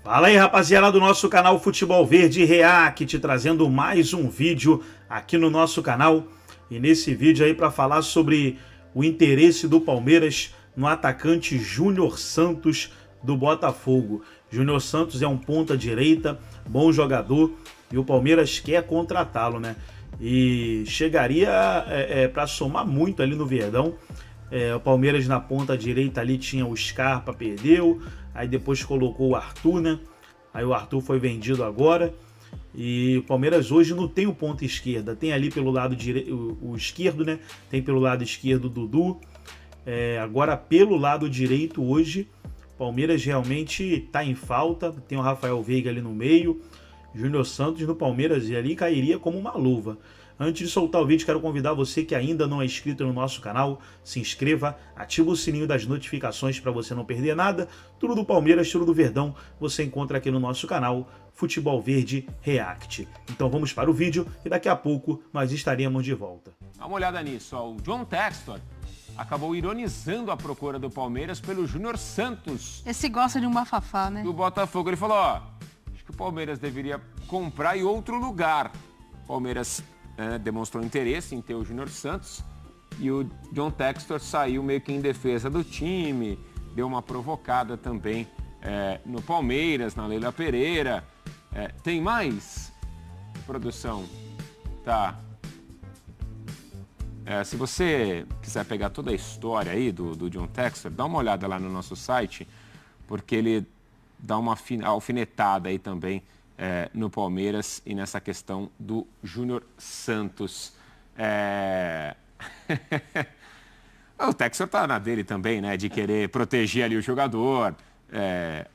Fala aí, rapaziada do nosso canal Futebol Verde React, trazendo mais um vídeo aqui no nosso canal. E nesse vídeo aí para falar sobre o interesse do Palmeiras no atacante Júnior Santos do Botafogo. Júnior Santos é um ponta-direita, bom jogador, e o Palmeiras quer contratá-lo, né? E chegaria para somar muito ali no Verdão. O Palmeiras na ponta direita ali tinha o Scarpa, perdeu, aí depois colocou o Arthur, né? Aí o Arthur foi vendido agora, e o Palmeiras hoje não tem o ponta esquerda, tem ali pelo lado o esquerdo, né? Tem pelo lado esquerdo o Dudu, agora pelo lado direito hoje, o Palmeiras realmente está em falta, tem o Rafael Veiga ali no meio, Júnior Santos no Palmeiras, e ali cairia como uma luva. Antes de soltar o vídeo, quero convidar você que ainda não é inscrito no nosso canal, se inscreva, ativa o sininho das notificações para você não perder nada. Tudo do Palmeiras, tudo do Verdão, você encontra aqui no nosso canal Futebol Verde React. Então vamos para o vídeo e daqui a pouco nós estaremos de volta. Dá uma olhada nisso, ó. O John Textor acabou ironizando a procura do Palmeiras pelo Júnior Santos. Esse gosta de um bafafá, né? Do Botafogo. Ele falou, ó, acho que o Palmeiras deveria comprar em outro lugar. O Palmeiras demonstrou interesse em ter o Júnior Santos e o John Textor saiu meio que em defesa do time, deu uma provocada também no Palmeiras, na Leila Pereira. Tem mais? Produção? Tá. Se você quiser pegar toda a história aí do John Textor, dá uma olhada lá no nosso site, porque ele dá uma alfinetada aí também no Palmeiras e nessa questão do Júnior Santos. O Textor tá na dele também, né? De querer proteger ali o jogador.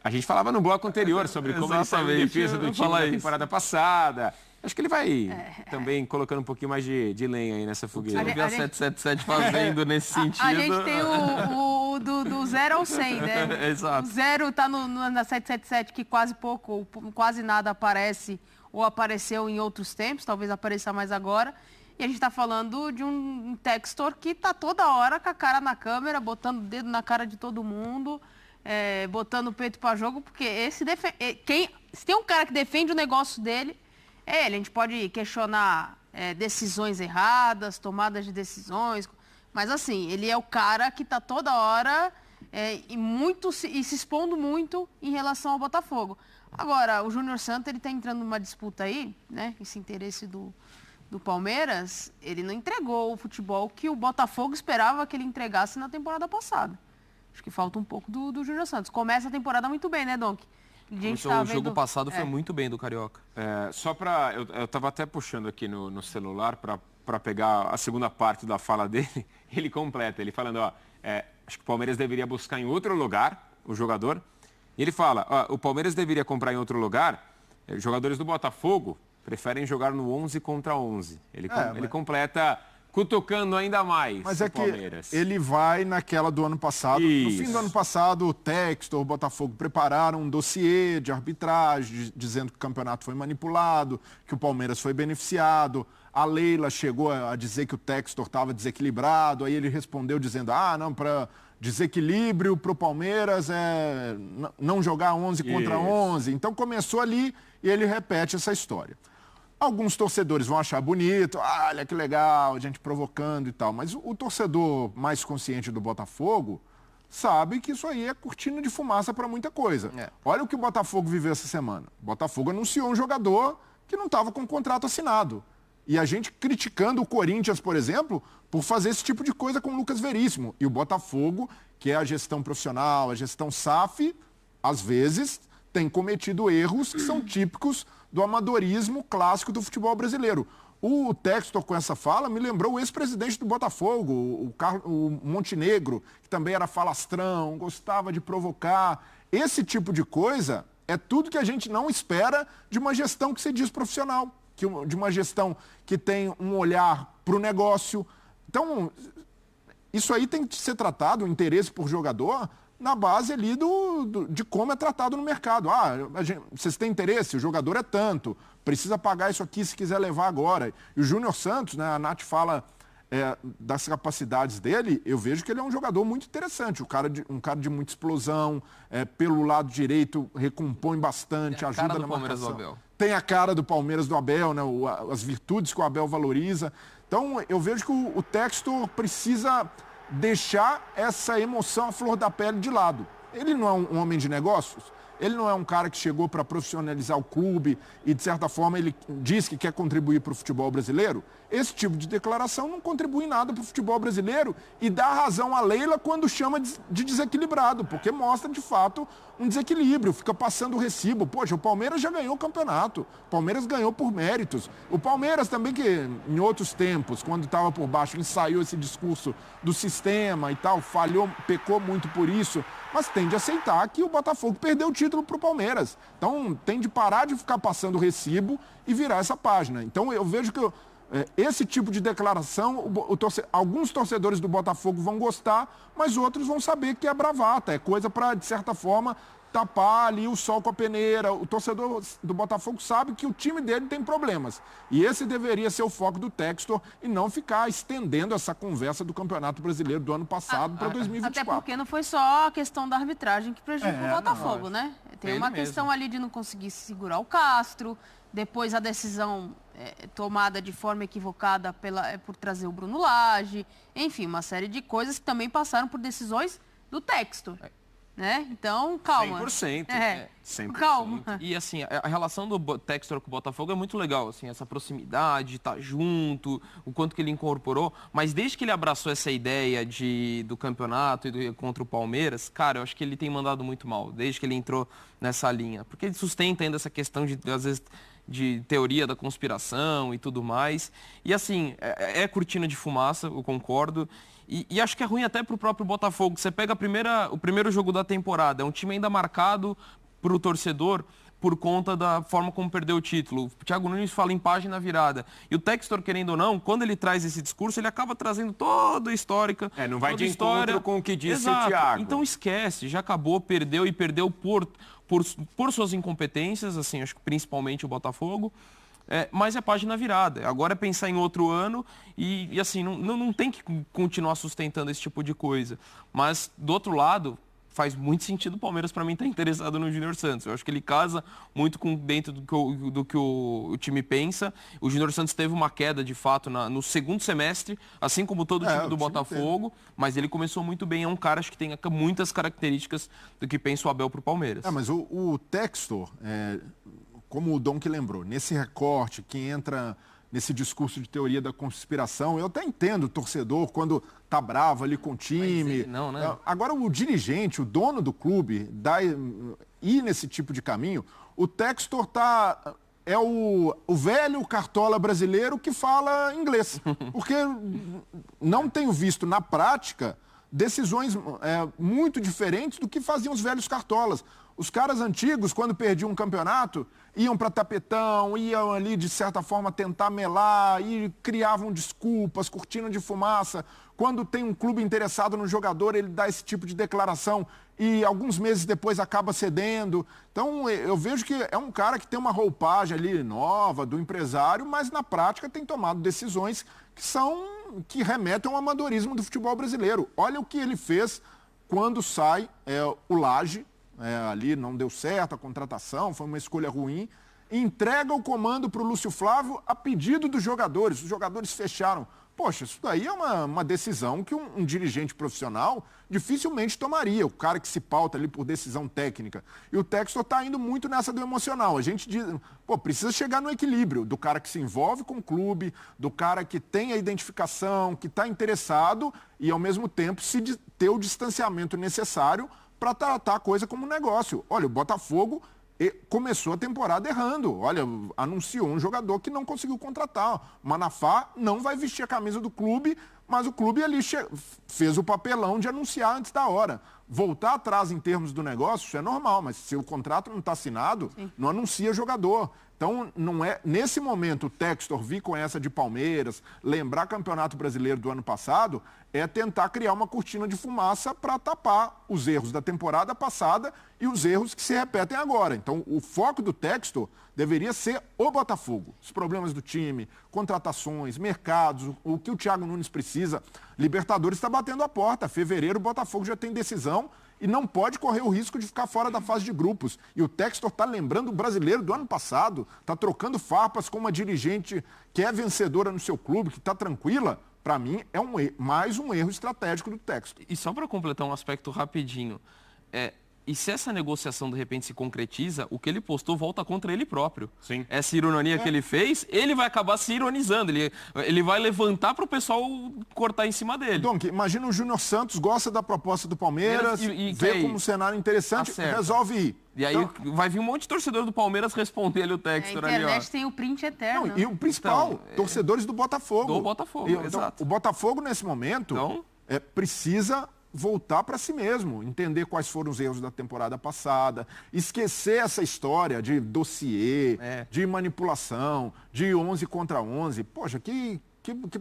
A gente falava no bloco anterior sobre como ele saiu em defesa do time na temporada passada. Acho que ele vai também colocando um pouquinho mais de lenha aí nessa fogueira. Você não viu a 777 fazendo nesse sentido? A gente tem o do 0 ao 100, né? Exato. O 0 tá na 777, que quase pouco, ou quase nada aparece, ou apareceu em outros tempos, talvez apareça mais agora. E a gente tá falando de um Textor que tá toda hora com a cara na câmera, botando o dedo na cara de todo mundo, botando o peito para jogo, porque se tem um cara que defende o negócio dele, ele. A gente pode questionar decisões erradas, tomadas de decisões, mas assim, ele é o cara que está toda hora e se expondo muito em relação ao Botafogo. Agora, o Júnior Santos, ele está entrando numa disputa aí, né? Esse interesse do Palmeiras, ele não entregou o futebol que o Botafogo esperava que ele entregasse na temporada passada. Acho que falta um pouco do Júnior Santos. Começa a temporada muito bem, né, Donk? O jogo passado foi muito bem do Carioca. Só para... Eu estava até puxando aqui no celular para pegar a segunda parte da fala dele. Ele completa, ele falando, acho que o Palmeiras deveria buscar em outro lugar o jogador. E ele fala, o Palmeiras deveria comprar em outro lugar. Jogadores do Botafogo preferem jogar no 11 contra 11. Ele completa... cutucando ainda mais o Palmeiras. Que ele vai naquela do ano passado. Isso. No fim do ano passado, o Textor, o Botafogo prepararam um dossiê de arbitragem, dizendo que o campeonato foi manipulado, que o Palmeiras foi beneficiado. A Leila chegou a dizer que o Textor estava desequilibrado, aí ele respondeu dizendo, não, para desequilíbrio para o Palmeiras é não jogar 11 contra 11. Então começou ali e ele repete essa história. Alguns torcedores vão achar bonito, olha que legal, a gente provocando e tal. Mas o torcedor mais consciente do Botafogo sabe que isso aí é cortina de fumaça para muita coisa. Olha o que o Botafogo viveu essa semana. O Botafogo anunciou um jogador que não estava com contrato assinado. E a gente criticando o Corinthians, por exemplo, por fazer esse tipo de coisa com o Lucas Veríssimo. E o Botafogo, que é a gestão profissional, a gestão SAF, às vezes tem cometido erros que são típicos do amadorismo clássico do futebol brasileiro. O Textor, com essa fala, me lembrou o ex-presidente do Botafogo, o Montenegro, que também era falastrão, gostava de provocar. Esse tipo de coisa é tudo que a gente não espera de uma gestão que se diz profissional, de uma gestão que tem um olhar para o negócio. Então, isso aí tem que ser tratado, o interesse por jogador, na base ali de como é tratado no mercado. Vocês têm interesse? O jogador é tanto. Precisa pagar isso aqui se quiser levar agora. E o Júnior Santos, né, a Nath fala das capacidades dele, eu vejo que ele é um jogador muito interessante. Um cara de muita explosão, pelo lado direito recompõe bastante, ajuda na marcação. Tem a cara do Palmeiras do Abel, né? As virtudes que o Abel valoriza. Então, eu vejo que o Textor precisa deixar essa emoção à flor da pele de lado. Ele não é um homem de negócios, ele não é um cara que chegou para profissionalizar o clube e, de certa forma, ele diz que quer contribuir para o futebol brasileiro. Esse tipo de declaração não contribui nada para o futebol brasileiro e dá razão a Leila quando chama de desequilibrado, porque mostra, de fato, um desequilíbrio, fica passando o recibo. Poxa, o Palmeiras já ganhou o campeonato, o Palmeiras ganhou por méritos. O Palmeiras também, que em outros tempos, quando estava por baixo, ensaiou esse discurso do sistema e tal, falhou, pecou muito por isso, mas tem de aceitar que o Botafogo perdeu o título para o Palmeiras. Então, tem de parar de ficar passando o recibo e virar essa página. Então, eu vejo que esse tipo de declaração, alguns torcedores do Botafogo vão gostar, mas outros vão saber que é bravata, é coisa para, de certa forma, tapar ali o sol com a peneira. O torcedor do Botafogo sabe que o time dele tem problemas. E esse deveria ser o foco do Textor e não ficar estendendo essa conversa do Campeonato Brasileiro do ano passado para 2024. Até porque não foi só a questão da arbitragem que prejudicou o Botafogo, né? Tem uma questão ali de não conseguir segurar o Castro, depois a decisão tomada de forma equivocada por trazer o Bruno Lage, enfim, uma série de coisas que também passaram por decisões do Textor. Né? Então, calma. 100%. 100%. Calma. E assim, a relação do Textor com o Botafogo é muito legal, assim, essa proximidade, estar junto, o quanto que ele incorporou, mas desde que ele abraçou essa ideia do campeonato e contra o Palmeiras, cara, eu acho que ele tem mandado muito mal, desde que ele entrou nessa linha, porque ele sustenta ainda essa questão de, às vezes, de teoria da conspiração e tudo mais, e assim, é cortina de fumaça, eu concordo. E acho que é ruim até para o próprio Botafogo. Você pega o primeiro jogo da temporada, é um time ainda marcado para o torcedor por conta da forma como perdeu o título. O Thiago Nunes fala em página virada. E o Textor, querendo ou não, quando ele traz esse discurso, ele acaba trazendo toda a histórica. Não vai de encontro com o que disse o Thiago. Então esquece, já acabou, perdeu e perdeu por suas incompetências, assim, acho que principalmente o Botafogo. Mas é página virada. Agora é pensar em outro ano e assim, não tem que continuar sustentando esse tipo de coisa. Mas, do outro lado, faz muito sentido o Palmeiras, para mim, estar interessado no Júnior Santos. Eu acho que ele casa muito com dentro do que o time pensa. O Júnior Santos teve uma queda, de fato, no segundo semestre, assim como todo o time do Botafogo, mas ele começou muito bem. É um cara, acho que tem muitas características do que pensa o Abel para o Palmeiras. Mas o Textor... como o Dom que lembrou, nesse recorte que entra nesse discurso de teoria da conspiração, eu até entendo o torcedor quando tá bravo ali com o time. Não, né? Agora o dirigente, o dono do clube, ir nesse tipo de caminho, o Textor é o velho cartola brasileiro que fala inglês. Porque não tenho visto na prática decisões muito diferentes do que faziam os velhos cartolas. Os caras antigos, quando perdiam um campeonato, iam para tapetão, iam ali, de certa forma, tentar melar, e criavam desculpas, cortina de fumaça. Quando tem um clube interessado no jogador, ele dá esse tipo de declaração e alguns meses depois acaba cedendo. Então, eu vejo que é um cara que tem uma roupagem ali nova do empresário, mas na prática tem tomado decisões que remetem ao amadorismo do futebol brasileiro. Olha o que ele fez quando sai o Lage, ali não deu certo a contratação, foi uma escolha ruim, entrega o comando para o Lúcio Flávio a pedido dos jogadores. Os jogadores fecharam. Poxa, isso daí é uma decisão que um dirigente profissional dificilmente tomaria, o cara que se pauta ali por decisão técnica. E o Textor está indo muito nessa do emocional. A gente diz, precisa chegar no equilíbrio do cara que se envolve com o clube, do cara que tem a identificação, que está interessado e, ao mesmo tempo, ter o distanciamento necessário para tratar a coisa como um negócio. Olha, o Botafogo começou a temporada errando. Olha, anunciou um jogador que não conseguiu contratar. O Manafá não vai vestir a camisa do clube, mas o clube ali fez o papelão de anunciar antes da hora. Voltar atrás em termos do negócio, isso é normal, mas se o contrato não está assinado, não anuncia jogador. Então, não é nesse momento o Textor vir com essa de Palmeiras, lembrar Campeonato Brasileiro do ano passado, é tentar criar uma cortina de fumaça para tapar os erros da temporada passada e os erros que se repetem agora. Então, o foco do Textor deveria ser o Botafogo. Os problemas do time, contratações, mercados, o que o Thiago Nunes precisa. Libertadores está batendo a porta. Fevereiro o Botafogo já tem decisão e não pode correr o risco de ficar fora da fase de grupos. E o Textor está lembrando o brasileiro do ano passado, está trocando farpas com uma dirigente que é vencedora no seu clube, que está tranquila. Para mim, é mais um erro estratégico do Textor. E só para completar um aspecto rapidinho, e se essa negociação de repente se concretiza, o que ele postou volta contra ele próprio. Sim. Essa ironia que ele fez, ele vai acabar se ironizando. Ele vai levantar para o pessoal cortar em cima dele. Donk, imagina o Júnior Santos gosta da proposta do Palmeiras, vê como um cenário interessante, resolve ir. E aí vai vir um monte de torcedor do Palmeiras responder ele o Textor ali, ó. A internet tem o print eterno. Não, e o principal, torcedores do Botafogo. Do Botafogo, exato. O Botafogo, nesse momento, precisa voltar para si mesmo, entender quais foram os erros da temporada passada, esquecer essa história de dossiê, de manipulação, de 11 contra 11. Poxa, que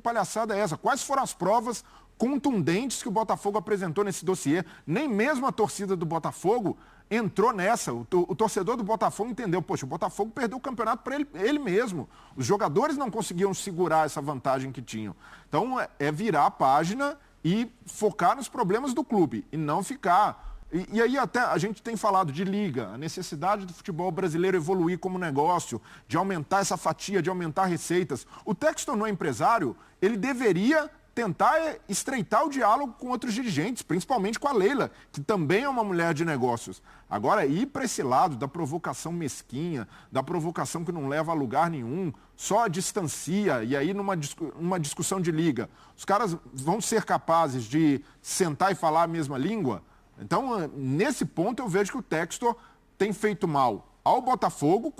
palhaçada é essa? Quais foram as provas contundentes que o Botafogo apresentou nesse dossiê? Nem mesmo a torcida do Botafogo entrou nessa. O torcedor do Botafogo entendeu, poxa, o Botafogo perdeu o campeonato para ele mesmo. Os jogadores não conseguiam segurar essa vantagem que tinham. Então, é virar a página e focar nos problemas do clube e não ficar. E aí até a gente tem falado de liga, a necessidade do futebol brasileiro evoluir como negócio, de aumentar essa fatia, de aumentar receitas. O Textor não é empresário, ele deveria tentar estreitar o diálogo com outros dirigentes, principalmente com a Leila, que também é uma mulher de negócios. Agora, ir para esse lado da provocação mesquinha, da provocação que não leva a lugar nenhum, só distancia, e aí numa discussão de liga, os caras vão ser capazes de sentar e falar a mesma língua? Então, nesse ponto, eu vejo que o Textor tem feito mal ao Botafogo,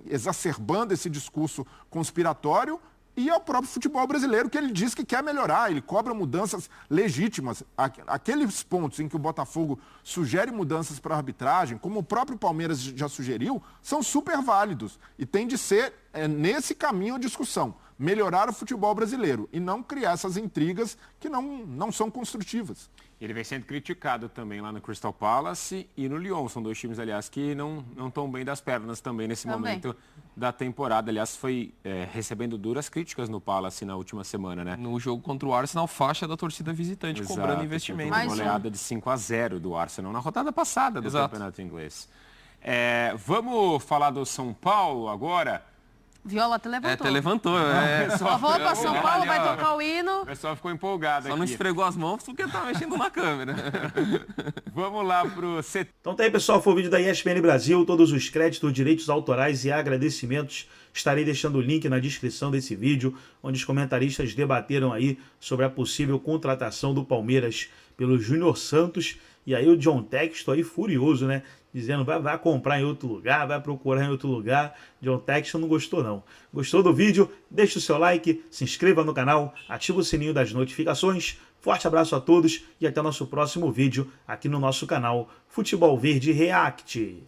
exacerbando esse discurso conspiratório, e ao próprio futebol brasileiro, que ele diz que quer melhorar, ele cobra mudanças legítimas. Aqueles pontos em que o Botafogo sugere mudanças para a arbitragem, como o próprio Palmeiras já sugeriu, são super válidos. E tem de ser nesse caminho a discussão. Melhorar o futebol brasileiro e não criar essas intrigas que não são construtivas. Ele vem sendo criticado também lá no Crystal Palace e no Lyon. São dois times, aliás, que não estão bem das pernas também nesse momento da temporada. Aliás, foi recebendo duras críticas no Palace na última semana, né? No jogo contra o Arsenal, faixa da torcida visitante, cobrando investimento. Uma goleada de 5-0 do Arsenal na rodada passada do campeonato inglês. Vamos falar do São Paulo agora? Viola até levantou. Até levantou. Vamos para São Paulo, vai tocar o hino. O pessoal ficou empolgado aqui. Só não esfregou as mãos porque tá mexendo na câmera. Vamos lá pro... Então tá aí, pessoal, foi o vídeo da ESPN Brasil. Todos os créditos, direitos autorais e agradecimentos estarei deixando o link na descrição desse vídeo, onde os comentaristas debateram aí sobre a possível contratação do Palmeiras pelo Júnior Santos. E aí o John Textor aí furioso, né? Dizendo vai comprar em outro lugar, vai procurar em outro lugar. John Textor não gostou não. Gostou do vídeo? Deixa o seu like, se inscreva no canal, ativa o sininho das notificações. Forte abraço a todos e até o nosso próximo vídeo aqui no nosso canal Futebol Verde React.